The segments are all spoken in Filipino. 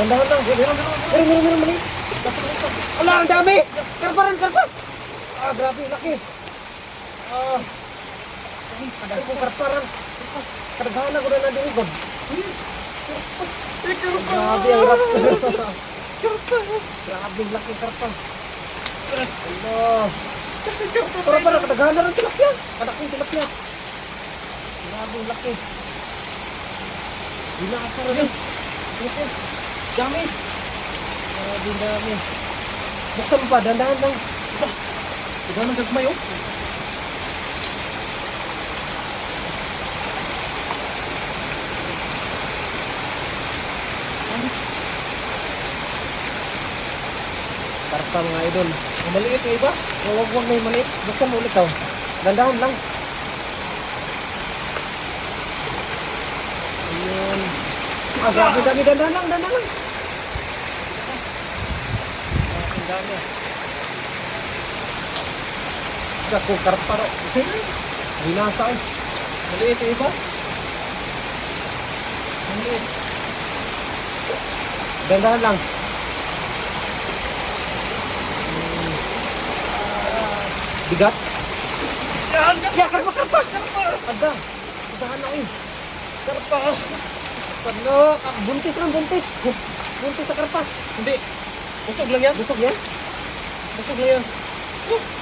Dandahan lang. Meron, mali. Ala, ang dami! Karpa. Ah, grabe, laki. Ah, ada ko karparan. Kadaghan ko na nadiligod. Grabe, ang hirap. Grabe, laki karpa. Allah. Para kadaghan na rin tilapia. Kadaking tilapia. Grabe, laki. Binasa rin. Dami. Dami. Buksan pa, dandahan lang. Ikaw nang gagmay, oh. Karpa mga idol. Ang maliit yung iba. Huwag na yung maliit. Buksan mo ulit, oh. Dandahan lang. Ayan. Ah, grabe, dami. Dandahan lang. Ang dami. Ako, karpa ro. Binasa eh. Maliit yung iba. Maliit. Dandahan lang. Bigat. Yan! Karpa! Ada. Dandahan lang eh. Karpa. Ano? Buntis. Buntis sa karpa. Hindi. Busog lang yan.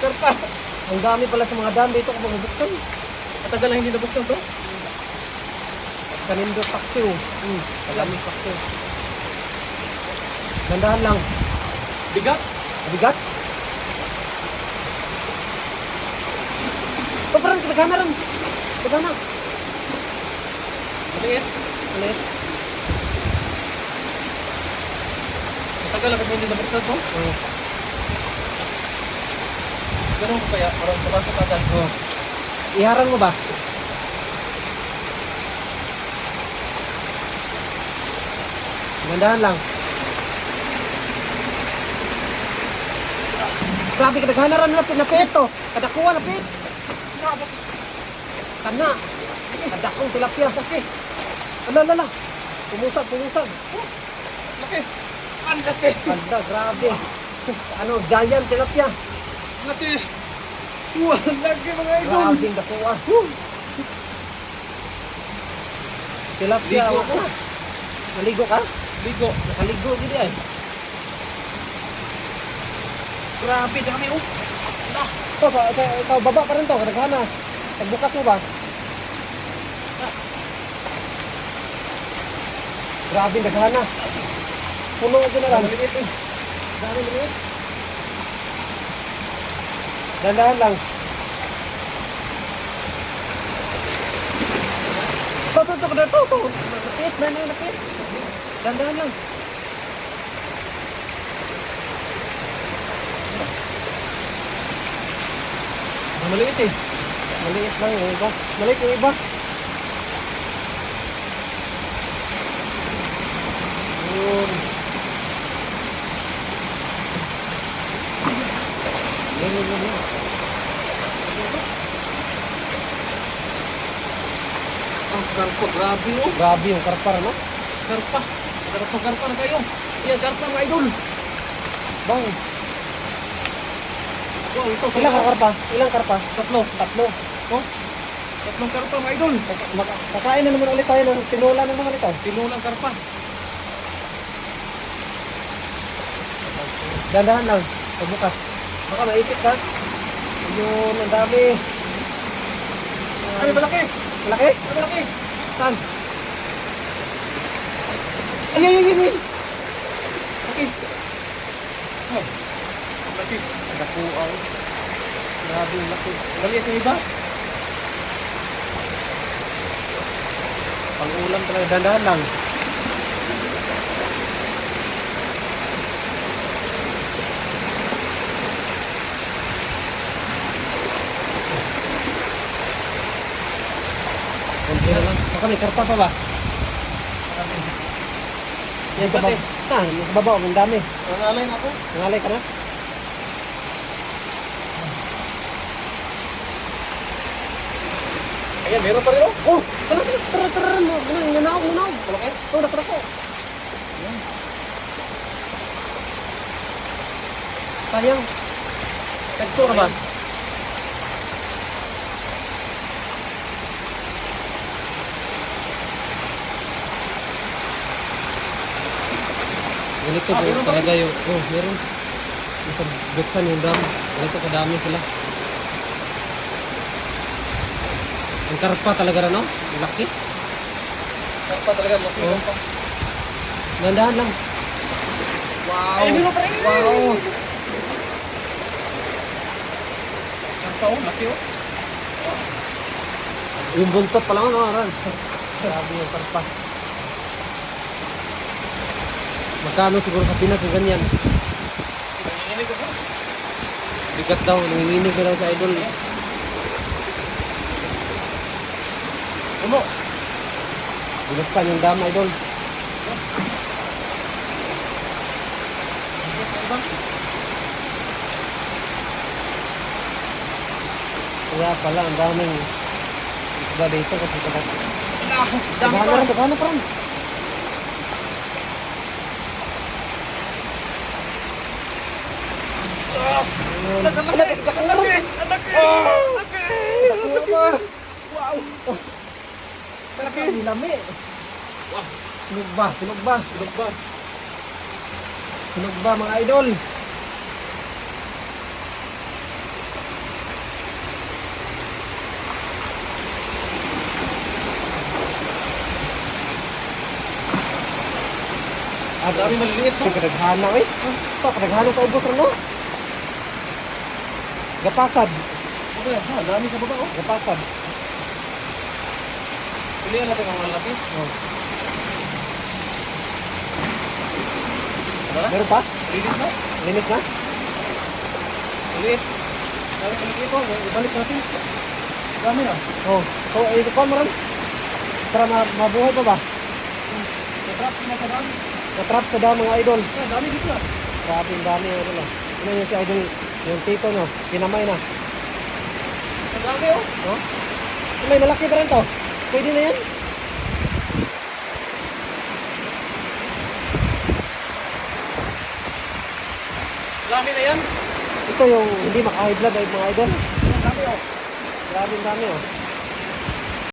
Karpa. Ang dami pala sa mga dam dito kapag nabuksan. Matagal lang hindi nabuksan to. Kanindo paksiw. Kalaming paksiw. Dandahan lang. Bigat. Ito parang kadagana rin. Kadagana. Maliit. Matagal lang kasi hindi nabuksan to. Ganun ko kaya, parang pumasok agad. Iharang mo ba? Gandahan lang. Grabe, kadaghanan na pinapeto. Kadakuha na pit. Kana. Kadakong tilapia. Okay. Ala. Pumusag. Laki. Ang laki. Anda, grabe. Giant tilapia. Laki. Laki mga idol. Grabing dakuha. Tilapia. Ligo ko. Naligo ka? Ligo. Nakaligo gini ay. Grabe, dami oh. Ikaw baba pa rin to. Kadagana. Pagbukas mo ba? Grabe, kadagana. Puno ito na lang. Dami maliit. Dandahan lang. Ito. Lapit. Dandahan lang. Maliit eh. Maliit lang yung iba. Maliit yung iba. Yun. Karpa, grabe oh. Grabe yung karpa, no? Karpa na kayo. Iya, karpa mga idol. Bang. Wow, ito. Ilang karpa? Tatlo. Oh? Tatlong karpa mga idol. Kakain na naman ulit tayo ng tinola ng mga ito. Tinolang karpa. Dandahan lang. Pagbukas. Baka maipit ka. Ayun, ang dami. Ay, malaki. Malaki? Saan? Ay. Okay. Oh. Laki. Nakuaw. Grabe yung laki. Maliit yung iba. Pang-ulam talaga. Dandahan lang. Baka may karpa pa ba? Yan sa baba. Sa baba, ang dami. Nangalay na ako. Nangalay ka na? Ayan, meron pa rin oh. Oh, tara mo. Nanaw. Malaki? Oh, nakarako. Ayan. Sayang. Tagto na ba? Ganito po talaga yung, oh, meron. Isang buksan yung dam. Ganito kadami sila. Ang karpa talaga na, no? Ang laki. Karpa talaga, laki Oh. karpa. Dandahan lang. Wow. Ay, biro pa rin. Wow. Karpa oh, laki oh. Yung buntot pa lang, no? Aran. Grabe yung karpa. Magkano siguro sa Pinas yung ganyan? Nanginginig ako. Bigat daw, nanginginig na daw sa idol. Uno. Binuksan yung dam, idol. Kaya pala, ang daming isda dito kasi kapag... Daghan na pa rin. Laki. Lami. Sunog ba? Sunog ba? Sunog ba? Sunog ba mga idol? Ang dami maliliit no? Kadaghanan eh. Ito, kadaghanan sa ubos rin no? Gapasad. Okay, ang dami sa baba oh. Gapasad. Pilihan natin ang malaki. Oh. Ano na? Meron pa? Linis na? Linis na? Maliit. Dami maliliit oh. Ibalik natin. Dami na. Oh. So, ikukuha mo rin. Para mabuhay pa ba? Trap sila sa dami. Natrap sa dam mga idol. Ah, dami dito na. Grabe ang dami idol ah. Ano yung si idol, yung tito nyo, kinamay na. Ang dami oh. Oh? May malaki pa rin to. Pwede na yan? Dami na yan. Ito yung hindi maka-high blood ay mga idol. Ang dami oh. Grabe ang dami oh.